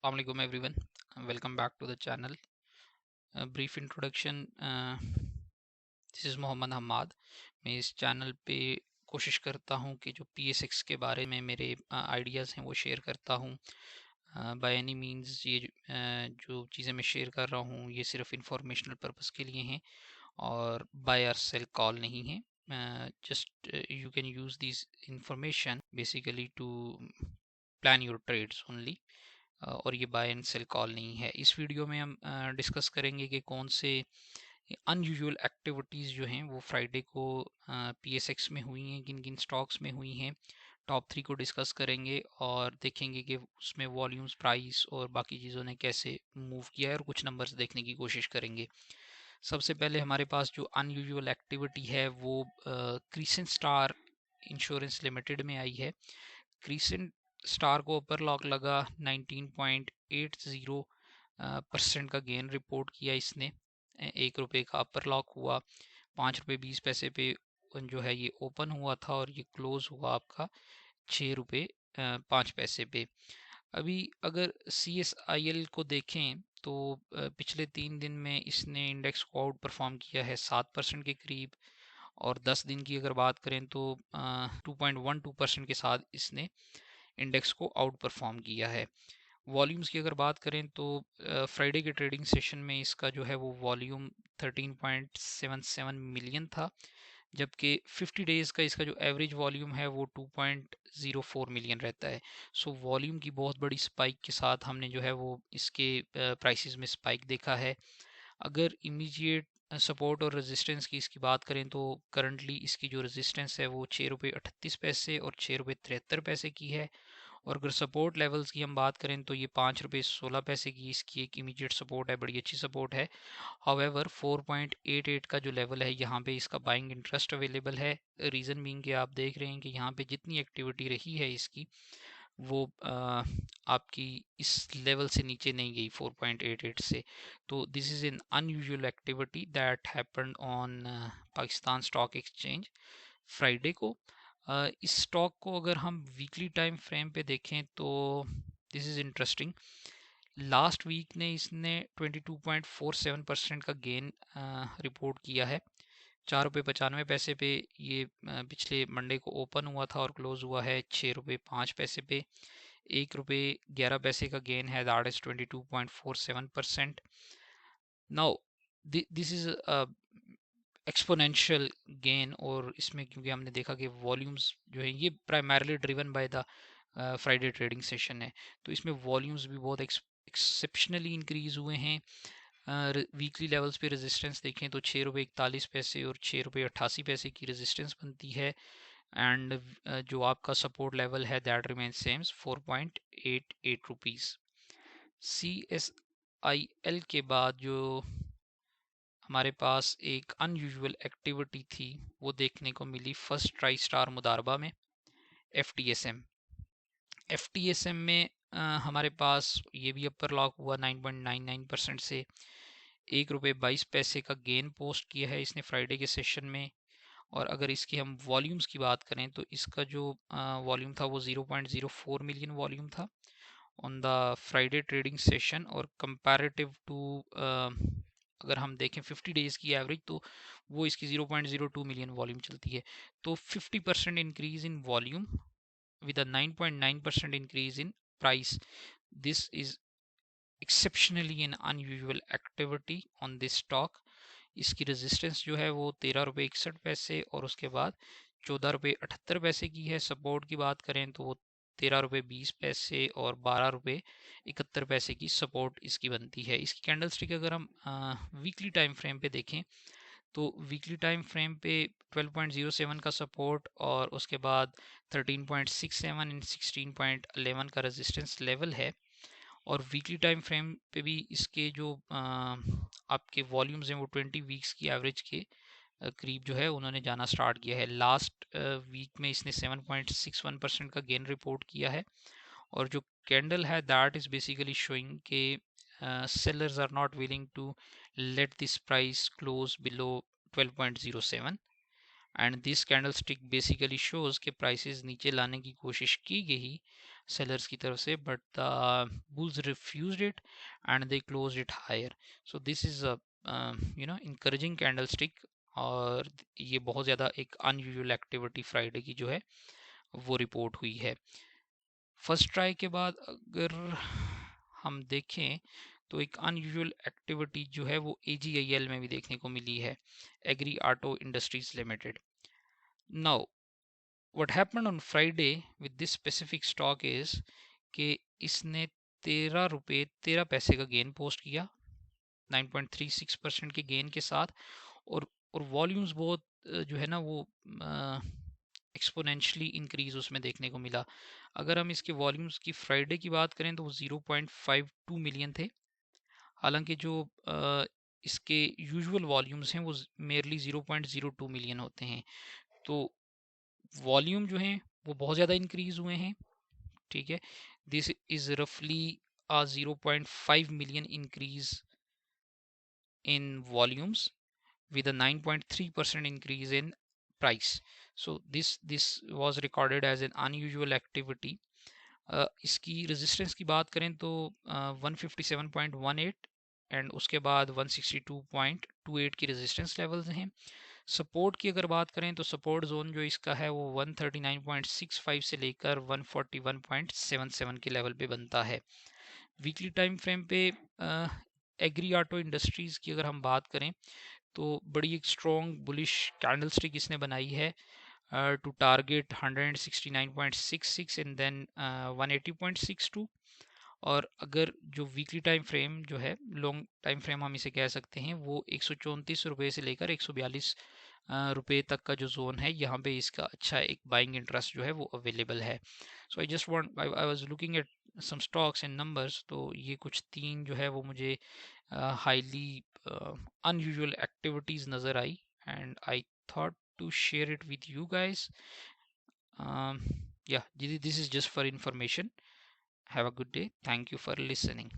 Assalamualaikum everyone. Welcome back to the channel. A brief introduction. This is Mohammad Hammad. मैं इस channel पे कोशिश करता हूँ कि जो PSX के बारे में मेरे आइडियाज़ हैं वो शेयर करता हूँ। बाय एनी मींस ये जो चीज़ें मैं शेयर कर रहा हूँ ये सिर्फ इंफॉर्मेशनल पर्पस के लिए हैं और बाय और सेल कॉल नहीं है। Just you can use this information basically to plan your trades only. और ये बाय एंड सेल कॉल नहीं है। इस वीडियो में हम डिस्कस करेंगे कि कौन से अनयूजुअल एक्टिविटीज़ जो हैं वो फ्राइडे को PSX में हुई हैं, किन किन स्टॉक्स में हुई हैं। टॉप 3 को डिस्कस करेंगे और देखेंगे कि उसमें वॉल्यूम्स, प्राइस और बाकी चीज़ों ने कैसे मूव किया है और कुछ नंबर्स देखने की कोशिश करेंगे। सबसे पहले हमारे पास जो अनयूजुअल एक्टिविटी है वो क्रिसेंट स्टार इंश्योरेंस लिमिटेड में आई है। क्रिसेंट स्टार को अपर लॉक लगा 19.80% का गेन रिपोर्ट किया इसने। 1 रुपये का अपर लॉक हुआ, 5 रुपये 20 पैसे पे जो है ये ओपन हुआ था और ये क्लोज हुआ आपका 6 रुपये 5 पैसे पे। अभी अगर CSIL को देखें तो पिछले 3 दिन में इसने इंडेक्स को आउट परफॉर्म किया है 7% के करीब, और 10 दिन की अगर बात करें तो 2.12% के साथ इसने इंडेक्स को आउट परफॉर्म किया है। वॉल्यूम्स की अगर बात करें तो फ्राइडे के ट्रेडिंग सेशन में इसका जो है वो वॉल्यूम 13.77 मिलियन था, जबकि 50 डेज़ का इसका जो एवरेज वॉल्यूम है वो 2.04 मिलियन रहता है। सो वॉल्यूम की बहुत बड़ी स्पाइक के साथ हमने जो है वो इसके प्राइसेस में स्पाइक देखा है। अगर इमीडिएट सपोर्ट और रेजिस्टेंस की इसकी बात करें तो करंटली इसकी जो रेजिस्टेंस है वो 6 रुपये 38 पैसे और 6 रुपये 73 पैसे की है। और अगर सपोर्ट लेवल्स की हम बात करें तो ये 5 रुपये 16 पैसे की इसकी एक इमीडिएट सपोर्ट है, बड़ी अच्छी सपोर्ट है। हाउएवर 4.88 का जो लेवल है यहाँ पे इसका बाइंग इंटरेस्ट अवेलेबल है। रीज़न बीइंग कि आप देख रहे हैं कि यहाँ पे जितनी एक्टिविटी रही है इसकी वो आपकी इस लेवल से नीचे नहीं गई 4.88 से। तो this is an unusual activity that happened on Pakistan stock exchange Friday को। इस स्टॉक को अगर हम वीकली टाइम फ्रेम पे देखें तो this is interesting. Last week ने इसने 22.47% का गेन रिपोर्ट किया है। 4 रुपये 95 पैसे पे ये पिछले मंडे को ओपन हुआ था और क्लोज हुआ है 6 रुपये 5 पैसे पे। 1 रुपये 11 पैसे का गेन है, that is 22.47%। Now this is exponential gain, और इसमें क्योंकि हमने देखा कि वॉल्यूम्स जो है ये primarily driven by the Friday trading session है, तो इसमें वॉल्यूम्स भी बहुत एक्सेप्शनली इंक्रीज हुए हैं। वीकली लेवल्स पे रेजिस्टेंस देखें तो 6 रुपये 41 पैसे और 6 रुपये 88 पैसे की रेजिस्टेंस बनती है। एंड जो आपका सपोर्ट लेवल है that remain same 4.88 rupees. CSIL के बाद जो हमारे पास एक अनयूजुअल एक्टिविटी थी वो देखने को मिली फर्स्ट ट्राई स्टार मुदारबा में, FTSM। FTSM में हमारे पास ये भी अपर लॉक हुआ 9.99% से। 1 रुपये 22 पैसे का गेन पोस्ट किया है इसने फ्राइडे के सेशन में। और अगर इसकी हम वॉल्यूम्स की बात करें तो इसका जो वॉल्यूम था वो 0.04 मिलियन वॉल्यूम था on the Friday trading session. और कंपैरेटिव टू अगर हम देखें 50 डेज़ की एवरेज तो वो इसकी 0.02 मिलियन वॉल्यूम चलती है। तो 50% increase in volume with a 9.9% increase in price. This is exceptionally an unusual activity on this stock. इसकी रेजिस्टेंस जो है वो 13 रुपये 61 पैसे और उसके बाद 14 रुपये 78 पैसे की है। सपोर्ट की बात करें तो वो 13 रुपये 20 पैसे और 12 रुपये 71 पैसे की सपोर्ट इसकी बनती है। इसकी कैंडल स्टिक अगर हम वीकली टाइम फ्रेम पे देखें तो वीकली टाइम फ्रेम पे 12.07 का सपोर्ट और उसके बाद 13.67 एंड 16.11 का रेजिस्टेंस लेवल है। और वीकली टाइम फ्रेम पे भी इसके जो आपके वॉल्यूम्स हैं वो 20 वीक्स की एवरेज के करीब जो है उन्होंने जाना स्टार्ट किया है। लास्ट वीक में इसने 7.61% का गेन रिपोर्ट किया है। और जो कैंडल है दैट इज बेसिकली शोइंग के sellers are not willing to let this price close below 12.07, and this candlestick basically shows कि prices नीचे लाने की कोशिश की गई sellers की तरफ से, but the bulls refused it and they closed it higher. So this is a encouraging candlestick, और ये बहुत ज़्यादा एक अनयूजुअल एक्टिविटी फ्राइडे की जो है वो रिपोर्ट हुई है। फर्स्ट ट्राई के बाद अगर हम देखें तो एक अनयूजुअल एक्टिविटी जो है वो AGIL में भी देखने को मिली है, Agri Auto Industries Limited. Now what happened on Friday with this specific stock is कि इसने 13 रुपये 13 पैसे का गेन पोस्ट किया 9.36% के गेन के साथ, और वॉल्यूम्स बहुत जो है ना वो एक्सपोनेंशियली इंक्रीज उसमें देखने को मिला। अगर हम इसके वॉल्यूम्स की फ्राइडे की बात करें तो वो 0.52 मिलियन थे, हालांकि जो इसके यूजुअल वॉल्यूम्स हैं वो मेयरली 0.02 मिलियन होते हैं। तो वॉल्यूम जो हैं वो बहुत ज़्यादा इंक्रीज हुए हैं, ठीक है। दिस इज रफली a 0.5 million increase in volumes with a 9.3% increase in price. So this was recorded as an unusual activity. इसकी रेजिस्टेंस की बात करें तो 157.18 एंड उसके बाद 162.28 की रेजिस्टेंस लेवल्स हैं। सपोर्ट की अगर बात करें तो सपोर्ट जोन जो इसका है वो 139.65 से लेकर 141.77 के लेवल पे बनता है। वीकली टाइम फ्रेम पे एग्री ऑटो इंडस्ट्रीज़ की अगर हम बात करें तो बड़ी एक स्ट्रॉन्ग बुलिश कैंडलस्टिक इसने बनाई है to target 169.66 and then 180.62। और अगर जो वीकली टाइम फ्रेम जो है, लॉन्ग टाइम फ्रेम हम इसे कह सकते हैं, वो 134 रुपये से लेकर 142 रुपये तक का जो जोन है, यहाँ पे इसका अच्छा एक बाइंग इंटरेस्ट जो है वो अवेलेबल है। So I just want I was looking at some stocks and numbers, तो ये कुछ तीन जो है वो मुझे हाईली अनयूजुअल एक्टिविटीज़ नज़र आई and I thought to share it with you guys. um, yeah, this is just for information. Have a good day. Thank you for listening.